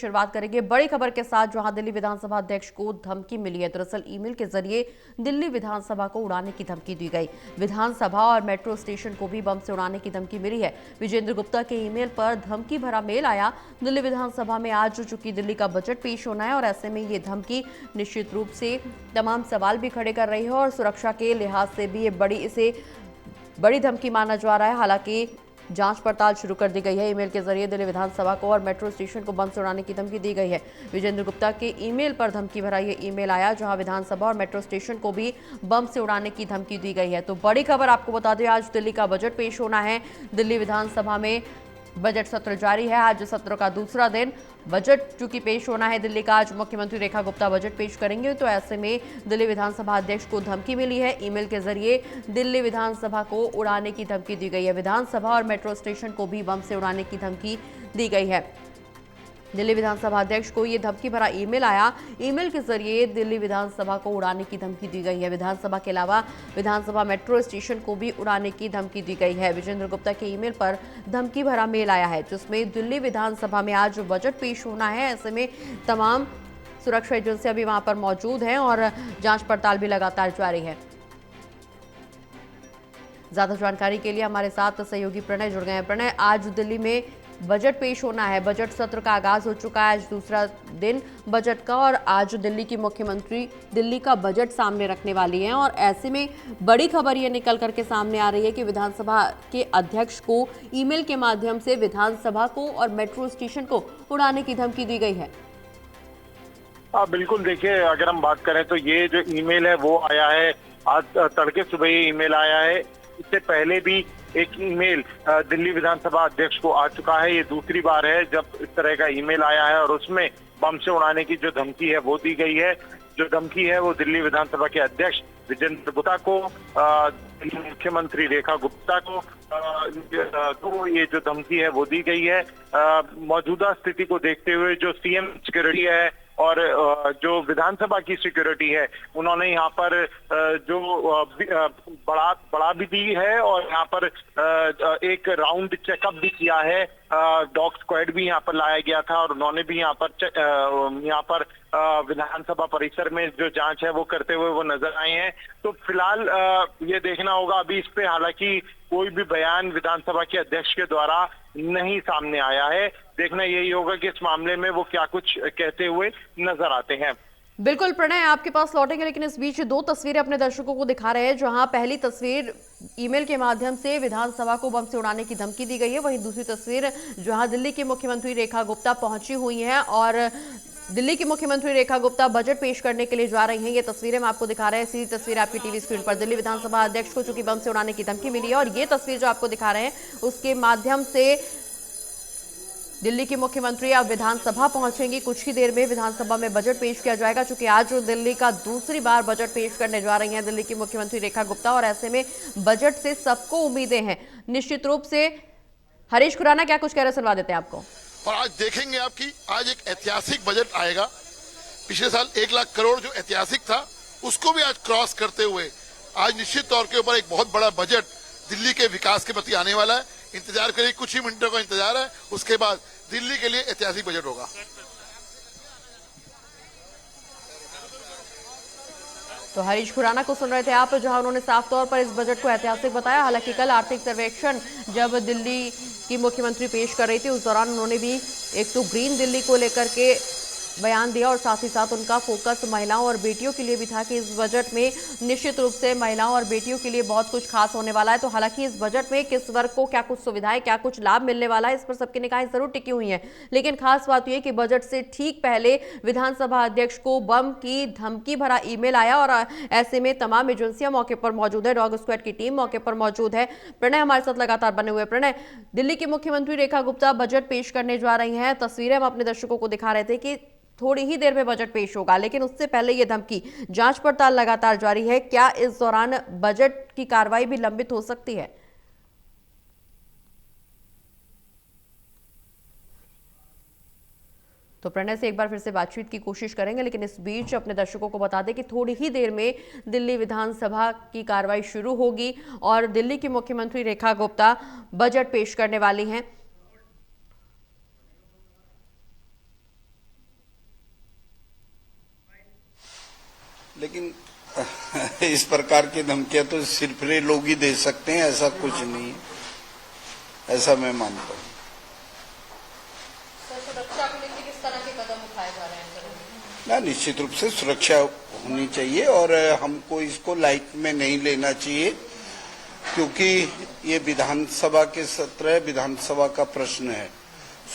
शुरुआत करेंगे बड़ी खबर के साथ, जहां दिल्ली विधानसभा अध्यक्ष को धमकी मिली है। दरअसल ईमेल के जरिए दिल्ली विधानसभा को उड़ाने की धमकी दी गई। विधानसभा और मेट्रो स्टेशन को भी बम से उड़ाने की धमकी मिली है। विजेंद्र गुप्ता के ईमेल पर धमकी भरा मेल आया। दिल्ली विधानसभा में आज चूंकि दिल्ली का बजट पेश होना है और ऐसे में ये धमकी निश्चित रूप से तमाम सवाल भी खड़े कर रही है और सुरक्षा के लिहाज से भी इसे बड़ी धमकी माना जा रहा है। हालांकि जांच पड़ताल शुरू कर दी गई है। ईमेल के जरिए दिल्ली विधानसभा को और मेट्रो स्टेशन को बम से उड़ाने की धमकी दी गई है। विजेंद्र गुप्ता के ईमेल पर धमकी भरा ये ईमेल आया, जहां विधानसभा और मेट्रो स्टेशन को भी बम से उड़ाने की धमकी दी गई है। तो बड़ी खबर आपको बता दें, आज दिल्ली का बजट पेश होना है। दिल्ली विधानसभा में बजट सत्र जारी है। आज सत्र का दूसरा दिन बजट चूंकि पेश होना है दिल्ली का, आज मुख्यमंत्री रेखा गुप्ता बजट पेश करेंगे। तो ऐसे में दिल्ली विधानसभा अध्यक्ष को धमकी मिली है। ईमेल के जरिए दिल्ली विधानसभा को उड़ाने की धमकी दी गई है। विधानसभा और मेट्रो स्टेशन को भी बम से उड़ाने की धमकी दी गई है। दिल्ली विधानसभा अध्यक्ष को ये धमकी भरा ईमेल आया। ईमेल के जरिए दिल्ली विधानसभा को उड़ाने की धमकी दी गई है। विधानसभा के अलावा विधानसभा मेट्रो स्टेशन को भी उड़ाने की धमकी दी गई है। विजेंद्र गुप्ता के ईमेल पर धमकी भरा मेल आया है, जिसमें दिल्ली विधानसभा में आज बजट पेश होना है। ऐसे में तमाम सुरक्षा एजेंसियां भी वहां पर मौजूद हैं और जांच पड़ताल भी लगातार जारी है। ज्यादा जानकारी के लिए हमारे साथ सहयोगी प्रणय जुड़ गए हैं। प्रणय, आज दिल्ली में बजट पेश होना है, बजट सत्र का आगाज हो चुका है, आज दूसरा दिन बजट का, और आज दिल्ली की मुख्यमंत्री दिल्ली का बजट सामने रखने वाली हैं। और ऐसे में बड़ी खबर ये निकल करके सामने आ रही है कि विधानसभा के अध्यक्ष को ईमेल के माध्यम से विधानसभा को और मेट्रो स्टेशन को उड़ाने की धमकी दी गई है। बिल्कुल, देखिए, अगर हम बात करें तो ये जो ईमेल है वो आया है आज तड़के सुबह ही ईमेल आया है। इससे पहले भी एक ईमेल दिल्ली विधानसभा अध्यक्ष को आ चुका है। ये दूसरी बार है जब इस तरह का ईमेल आया है और उसमें बम से उड़ाने की जो धमकी है वो दी गई है। जो धमकी है वो दिल्ली विधानसभा के अध्यक्ष विजेंद्र गुप्ता को, मुख्यमंत्री रेखा गुप्ता को तो ये जो धमकी है वो दी गई है। मौजूदा स्थिति को देखते हुए जो सीएम सिक्योरिटी है और जो विधानसभा की सिक्योरिटी है, उन्होंने यहाँ पर जो बढ़ा भी दी है और यहाँ पर एक राउंड चेकअप भी किया है। डॉग स्क्वाड भी यहाँ पर लाया गया था और उन्होंने भी यहाँ पर विधानसभा परिसर में जो जांच है वो करते हुए वो नजर आए हैं। तो फिलहाल ये देखना होगा अभी इस पे, हालांकि कोई भी बयान विधानसभा के अध्यक्ष के द्वारा नहीं सामने आया है। देखना यही होगा कि इस मामले में वो क्या कुछ कहते हुए नजर आते हैं। बिल्कुल प्रणय, आपके पास लौटेंगे, लेकिन इस बीच दो तस्वीरें अपने दर्शकों को दिखा रहे हैं। जहां पहली तस्वीर ईमेल के माध्यम से विधानसभा को बम से उड़ाने की धमकी दी गई है, वहीं दूसरी तस्वीर जहां दिल्ली की मुख्यमंत्री रेखा गुप्ता पहुंची हुई हैं और दिल्ली की मुख्यमंत्री रेखा गुप्ता बजट पेश करने के लिए जा रही हैं। ये तस्वीरें हम आपको दिखा रहे हैं, सीधी तस्वीर आपकी टीवी स्क्रीन पर। दिल्ली विधानसभा अध्यक्ष को चूंकि बम से उड़ाने की धमकी मिली है और ये तस्वीर जो आपको दिखा रहे हैं उसके माध्यम से दिल्ली की मुख्यमंत्री अब विधानसभा पहुंचेंगी। कुछ ही देर में विधानसभा में बजट पेश किया जाएगा, चूंकि आज दिल्ली का दूसरी बार बजट पेश करने जा रही हैं दिल्ली की मुख्यमंत्री रेखा गुप्ता और ऐसे में बजट से सबको उम्मीदें हैं। निश्चित रूप से हरीश खुराना क्या कुछ कह रहे सुनवा देते हैं आपको। और आज देखेंगे आपकी आज एक ऐतिहासिक बजट आएगा। पिछले साल 1 लाख करोड़ जो ऐतिहासिक था उसको भी आज क्रॉस करते हुए आज निश्चित तौर के ऊपर एक बहुत बड़ा बजट दिल्ली के विकास के प्रति आने वाला है। इंतजार करिए, कुछ ही मिनटों का इंतजार है, उसके बाद दिल्ली के लिए ऐतिहासिक बजट होगा। तो हरीश खुराना को सुन रहे थे आप, जहां उन्होंने साफ तौर पर इस बजट को ऐतिहासिक बताया। हालांकि कल आर्थिक सर्वेक्षण जब दिल्ली की मुख्यमंत्री पेश कर रही थी उस दौरान उन्होंने भी एक तो ग्रीन दिल्ली को लेकर के बयान दिया और साथ ही साथ उनका फोकस महिलाओं और बेटियों के लिए भी था कि इस बजट में निश्चित रूप से महिलाओं और बेटियों के लिए बहुत कुछ खास होने वाला है। तो हालांकि इस बजट में किस वर्ग को क्या कुछ सुविधाएं, क्या कुछ लाभ मिलने वाला है, इस पर सबकी निगाहें जरूर टिकी हुई हैं। लेकिन खास बात यह कि बजट से ठीक पहले विधानसभा अध्यक्ष को बम की धमकी भरा ईमेल आया और ऐसे में तमाम एजेंसियां मौके पर मौजूद है, डॉग स्क्वाड की टीम मौके पर मौजूद है। प्रणय हमारे साथ लगातार बने हुए। प्रणय, दिल्ली की मुख्यमंत्री रेखा गुप्ता बजट पेश करने जा रही हैं। तस्वीरें हम अपने दर्शकों को दिखा रहे थे कि थोड़ी ही देर में बजट पेश होगा, लेकिन उससे पहले यह धमकी, जांच पड़ताल लगातार जारी है। क्या इस दौरान बजट की कार्रवाई भी लंबित हो सकती है? तो प्रणय से एक बार फिर से बातचीत की कोशिश करेंगे, लेकिन इस बीच अपने दर्शकों को बता दें कि थोड़ी ही देर में दिल्ली विधानसभा की कार्रवाई शुरू होगी और दिल्ली की मुख्यमंत्री रेखा गुप्ता बजट पेश करने वाली हैं। लेकिन इस प्रकार की धमकियां तो सिर्फ रे लोग ही दे सकते हैं, ऐसा कुछ नहीं है, ऐसा मैं मानता हूँ। सुरक्षा के लिए किस तरह के कदम उठाए जा रहे हैं? ना, निश्चित रूप से सुरक्षा होनी चाहिए और हमको इसको लाइट में नहीं लेना चाहिए, क्योंकि ये विधानसभा के सत्र है, विधानसभा का प्रश्न है।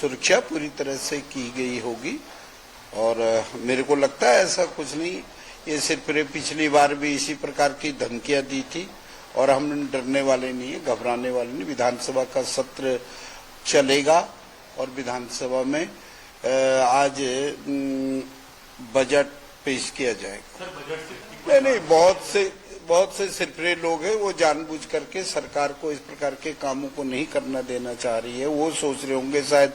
सुरक्षा पूरी तरह से की गई होगी और मेरे को लगता है ऐसा कुछ नहीं, ये सिर्फ पिछली बार भी इसी प्रकार की धमकियां दी थी और हम डरने वाले नहीं है, घबराने वाले नहीं। विधानसभा का सत्र चलेगा और विधानसभा में आज बजट पेश किया जाएगा। नहीं, बहुत से सिरफिरे लोग हैं, वो जानबूझ करके सरकार को इस प्रकार के कामों को नहीं करना देना चाह रही है। वो सोच रहे होंगे शायद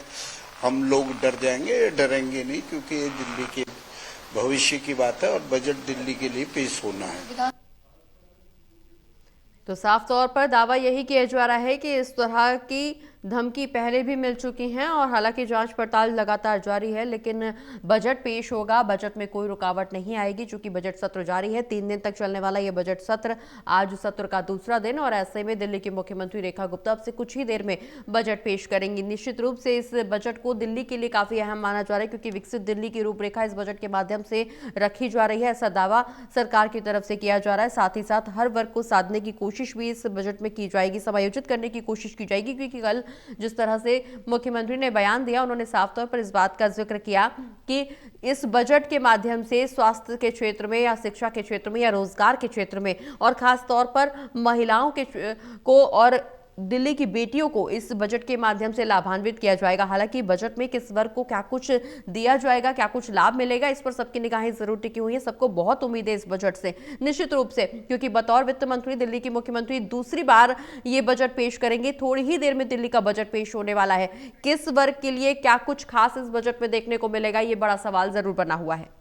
हम लोग डर जाएंगे, डरेंगे नहीं, क्योंकि ये दिल्ली के भविष्य की बात है और बजट दिल्ली के लिए पेश होना है। तो साफ तौर पर दावा यही किया जा रहा है कि इस तरह की धमकी पहले भी मिल चुकी हैं और हालांकि जांच पड़ताल लगातार जारी है, लेकिन बजट पेश होगा, बजट में कोई रुकावट नहीं आएगी। चूंकि बजट सत्र जारी है, 3 दिन तक चलने वाला यह बजट सत्र, आज सत्र का दूसरा दिन और ऐसे में दिल्ली की मुख्यमंत्री रेखा गुप्ता अब से कुछ ही देर में बजट पेश करेंगी। निश्चित रूप से इस बजट को दिल्ली के लिए काफी अहम माना जा रहा है, क्योंकि विकसित दिल्ली की रूपरेखा इस बजट के माध्यम से रखी जा रही है, ऐसा दावा सरकार की तरफ से किया जा रहा है। साथ ही साथ हर वर्ग को साधने की कोशिश भी इस बजट में की जाएगी, समायोजित करने की कोशिश की जाएगी, क्योंकि कल जिस तरह से मुख्यमंत्री ने बयान दिया, उन्होंने साफ तौर पर इस बात का जिक्र किया कि इस बजट के माध्यम से स्वास्थ्य के क्षेत्र में या शिक्षा के क्षेत्र में या रोजगार के क्षेत्र में और खास तौर पर महिलाओं को और दिल्ली की बेटियों को इस बजट के माध्यम से लाभान्वित किया जाएगा। हालांकि बजट में किस वर्ग को क्या कुछ दिया जाएगा, क्या कुछ लाभ मिलेगा, इस पर सबकी निगाहें जरूर टिकी हुई है। सबको बहुत उम्मीद है इस बजट से, निश्चित रूप से, क्योंकि बतौर वित्त मंत्री दिल्ली की मुख्यमंत्री दूसरी बार ये बजट पेश करेंगे। थोड़ी ही देर में दिल्ली का बजट पेश होने वाला है। किस वर्ग के लिए क्या कुछ खास इस बजट में देखने को मिलेगा, ये बड़ा सवाल जरूर बना हुआ है।